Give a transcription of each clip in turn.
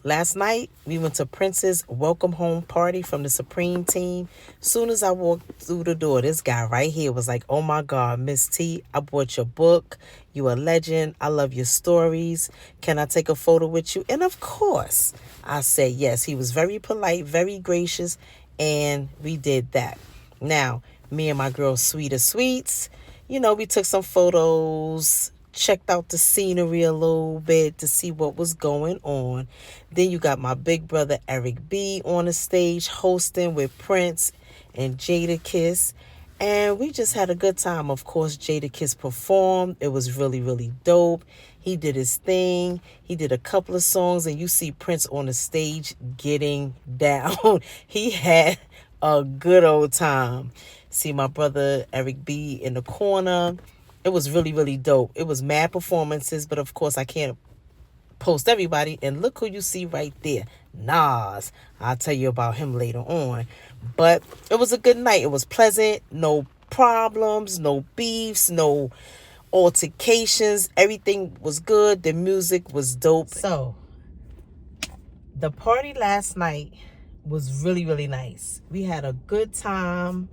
last night we went to Prince's welcome home party from the Supreme team. Soon as I walked through the door, this guy right here was like, "Oh my God, Miss T, I bought your book. You a legend. I love your stories. Can I take a photo with you?" And of course, I said yes. He was very polite, very gracious, and we did that. Now, me and my girl Sweeter Sweets, we took some photos, checked out the scenery a little bit to see what was going on. Then you got my big brother Eric B on the stage hosting with Prince and Jadakiss. And we just had a good time. Of course, Jadakiss performed. It was really, really dope. He did his thing. He did a couple of songs, and you see Prince on the stage getting down. He had a good old time. See my brother Eric B in the corner. It was really, really dope. It was mad performances, but of course I can't post everybody. And look who you see right there, Nas. I'll tell you about him later on. But it was a good night. It was pleasant. No problems, no beefs, no altercations. Everything was good. The music was dope. So the party last night was really, really nice. We had a good time.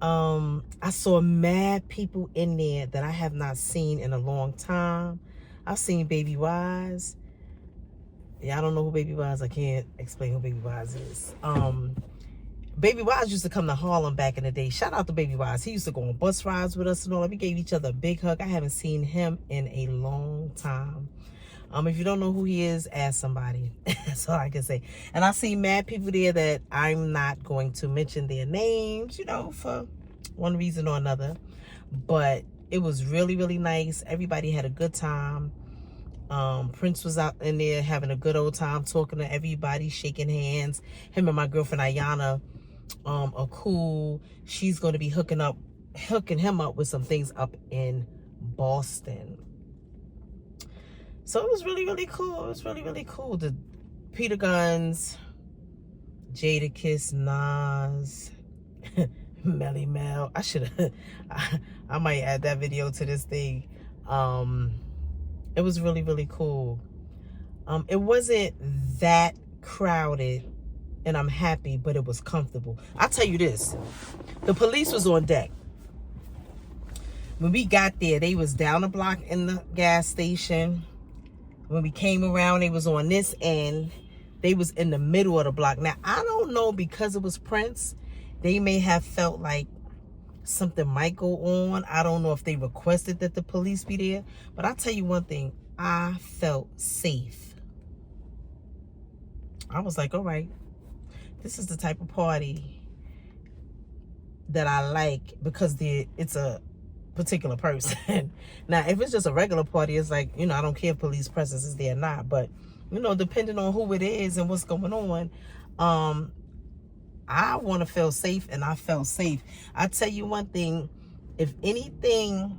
I saw mad people in there that I have not seen in a long time. I've seen Baby Wise. Yeah, I don't know who Baby Wise. I can't explain who Baby Wise is. Baby Wise used to come to Harlem back in the day. Shout out to Baby Wise. He used to go on bus rides with us and all that. We gave each other a big hug. I haven't seen him in a long time. If you don't know who he is, ask somebody. That's all I can say. And I see mad people there that I'm not going to mention their names, for one reason or another. But it was really, really nice. Everybody had a good time. Prince was out in there having a good old time, talking to everybody, shaking hands. Him and my girlfriend Ayana are cool. She's going to be hooking him up with some things up in Boston. So it was really, really cool. It was really, really cool. The Peter Guns, Jadakiss, Nas, Melly Mel. I might add that video to this thing. It was really, really cool. It wasn't that crowded, and I'm happy, but it was comfortable. I'll tell you this. The police was on deck. When we got there, they was down the block in the gas station. When we came around, they was on this end. They was in the middle of the block. Now, I don't know, because it was Prince, they may have felt like something might go on. I don't know if they requested that the police be there. But I'll tell you one thing. I felt safe. I was like, all right, this is the type of party that I like, because it's a particular person. Now, if it's just a regular party, it's like, I don't care if police presence is there or not. But, depending on who it is and what's going on, I want to feel safe, and I felt safe. I tell you one thing, if anybody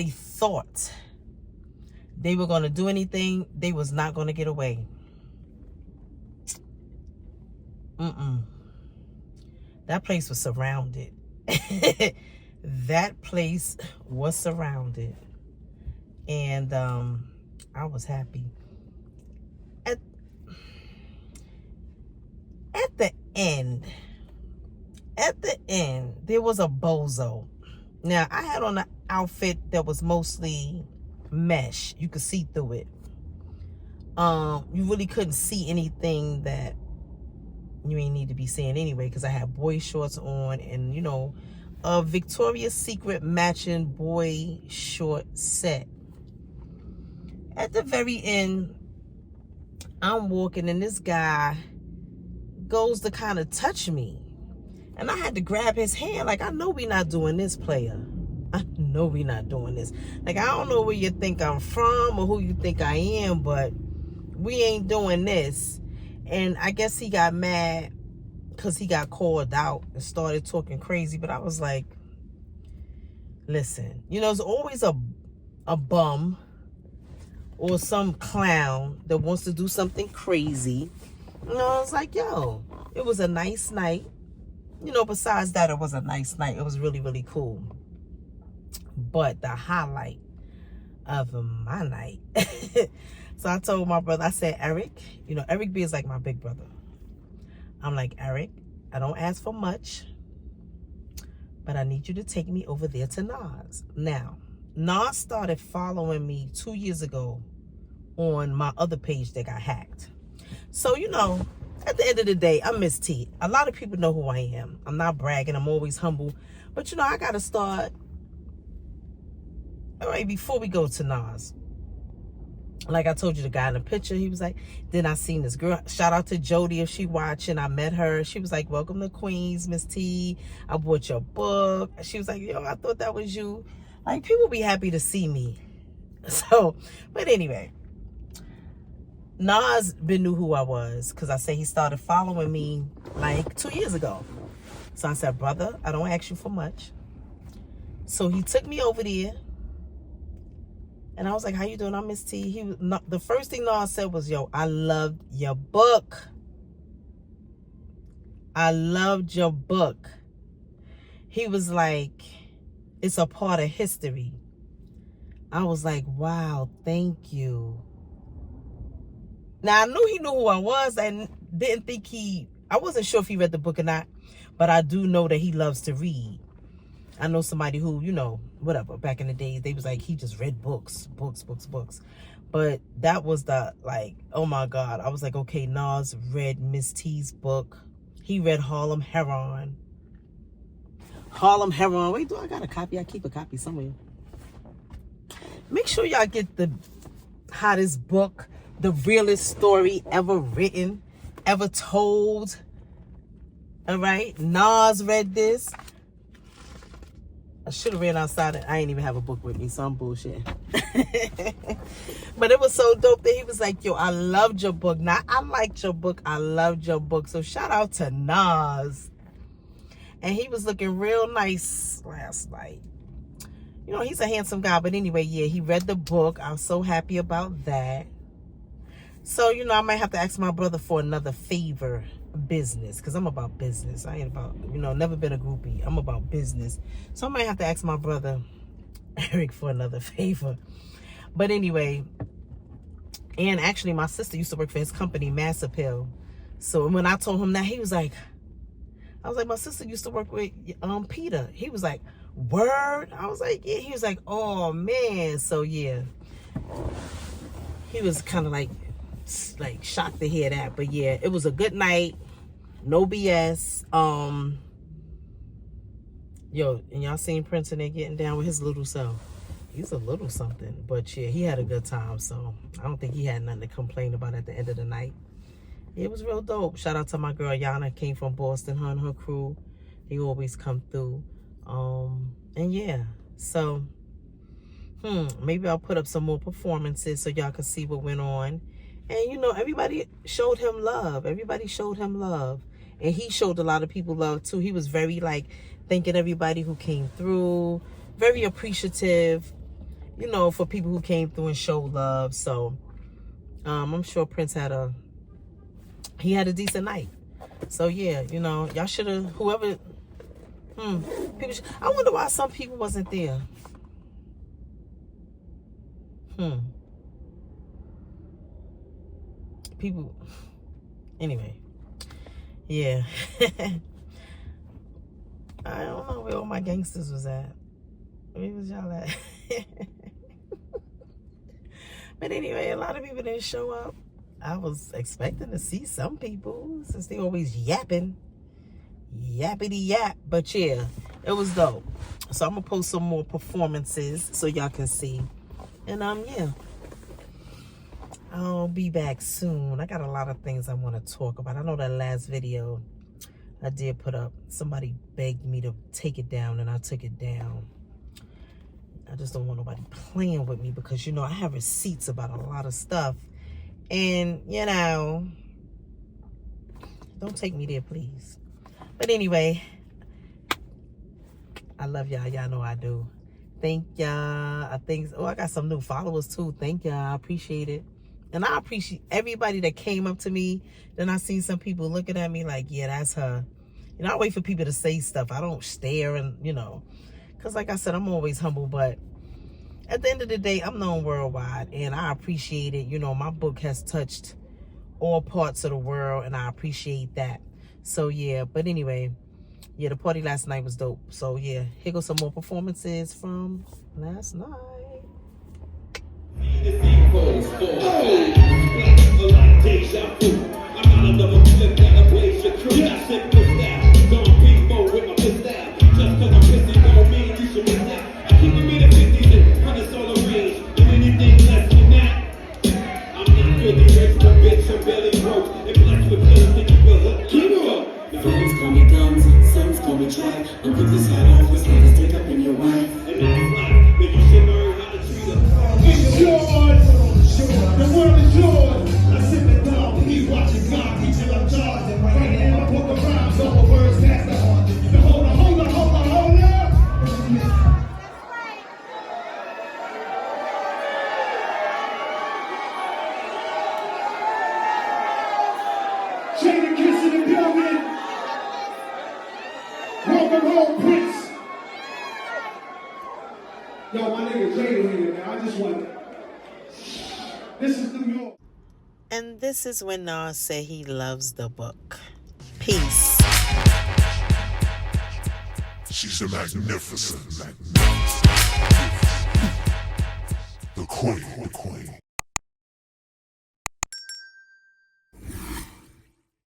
thought they were going to do anything, they was not going to get away. That place was surrounded. That place was surrounded. And I was happy. At the end, there was a bozo. Now, I had on an outfit that was mostly mesh. You could see through it. You really couldn't see anything that you ain't need to be seeing anyway, because I had boy shorts on and, a Victoria's Secret matching boy short set. At the very end, I'm walking and this guy goes to kind of touch me. And I had to grab his hand. Like, I know we not doing this, player. I know we not doing this. Like, I don't know where you think I'm from or who you think I am, but we ain't doing this. And I guess he got mad because he got called out and started talking crazy. But I was like, listen, there's always a bum or some clown that wants to do something crazy. I was like, yo, it was a nice night. Besides that, it was a nice night. It was really, really cool. But the highlight of my night So I told my brother, I said, Eric, Eric B is like my big brother. I'm like, Eric, I don't ask for much, but I need you to take me over there to Nas. Now, Nas started following me 2 years ago on my other page that got hacked. So, at the end of the day, I'm Miss T. A lot of people know who I am. I'm not bragging. I'm always humble. But, I got to start. All right, before we go to Nas, like I told you, the guy in the picture, he was like, then I seen this girl. Shout out to Jody if she watching. I met her. She was like, welcome to Queens, Miss T. I bought your book. She was like, yo, I thought that was you. Like, people be happy to see me. So, but anyway. Nas been knew who I was because I said he started following me like 2 years ago. So I said, brother, I don't ask you for much. So he took me over there. And I was like, how you doing? I'm Miss T. The first thing Nas said was, yo, I loved your book. I loved your book. He was like, it's a part of history. I was like, wow, thank you. Now, I knew he knew who I was and didn't think I wasn't sure if he read the book or not, but I do know that he loves to read. I know somebody who, whatever, back in the days, they was like, he just read books. But that was oh my God. I was like, okay, Nas read Miss T's book. He read Harlem Heron. Wait, do I got a copy? I keep a copy somewhere. Make sure y'all get the hottest book, the realest story ever written, ever told. All right, Nas read this. I should have ran outside and I ain't even have a book with me, so I'm bullshit. But it was so dope that he was like, yo, I loved your book. Now, I liked your book. I loved your book. So shout out to Nas. And he was looking real nice last night. He's a handsome guy. But anyway, yeah, he read the book. I was so happy about that. So, I might have to ask my brother for another favor business. Because I'm about business. I ain't about, never been a groupie. I'm about business. So I might have to ask my brother, Eric, for another favor. But anyway, and actually my sister used to work for his company, Mass Appeal. So when I told him that, he was like, I was like, my sister used to work with Peter. He was like, word? I was like, yeah. He was like, oh, man. So, yeah. He was kind of like shocked to hear that. But, yeah, it was a good night. No BS. Yo, and y'all seen Prince in there getting down with his little self. He's a little something. But, yeah, he had a good time. So, I don't think he had nothing to complain about at the end of the night. It was real dope. Shout out to my girl Yana, came from Boston, her and her crew. They always come through. And yeah, so maybe I'll put up some more performances so y'all can see what went on. And everybody showed him love. Everybody showed him love. And he showed a lot of people love too. He was very thanking everybody who came through. Very appreciative, for people who came through and showed love. So I'm sure Prince had a decent night. So yeah, y'all should have, whoever, I wonder why some people wasn't there. People, anyway, yeah. I don't know where all my gangsters was at. Where was y'all at? But anyway, a lot of people didn't show up. I was expecting to see some people since they always yapping. Yappity yap. But yeah, it was dope. So I'm going to post some more performances so y'all can see. And yeah. I'll be back soon. I got a lot of things I want to talk about. I know that last video I did put up, somebody begged me to take it down and I took it down. I just don't want nobody playing with me because, I have receipts about a lot of stuff. And, don't take me there, please. But anyway, I love y'all. Y'all know I do. Thank y'all. I got some new followers too. Thank y'all. I appreciate it. And I appreciate everybody that came up to me. Then I seen some people looking at me like, yeah, that's her. I wait for people to say stuff. I don't stare and, because like I said, I'm always humble. But at the end of the day, I'm known worldwide, and I appreciate it. You know, my book has touched all parts of the world, and I appreciate that. So yeah, but anyway, yeah, the party last night was dope. So yeah, here goes some more performances from last night. Welcome home, Prince. Yo, my nigga Jada here, man. I just want to... This is New York. And this is when Nas said he loves the book. Peace. She's a magnificent. The queen.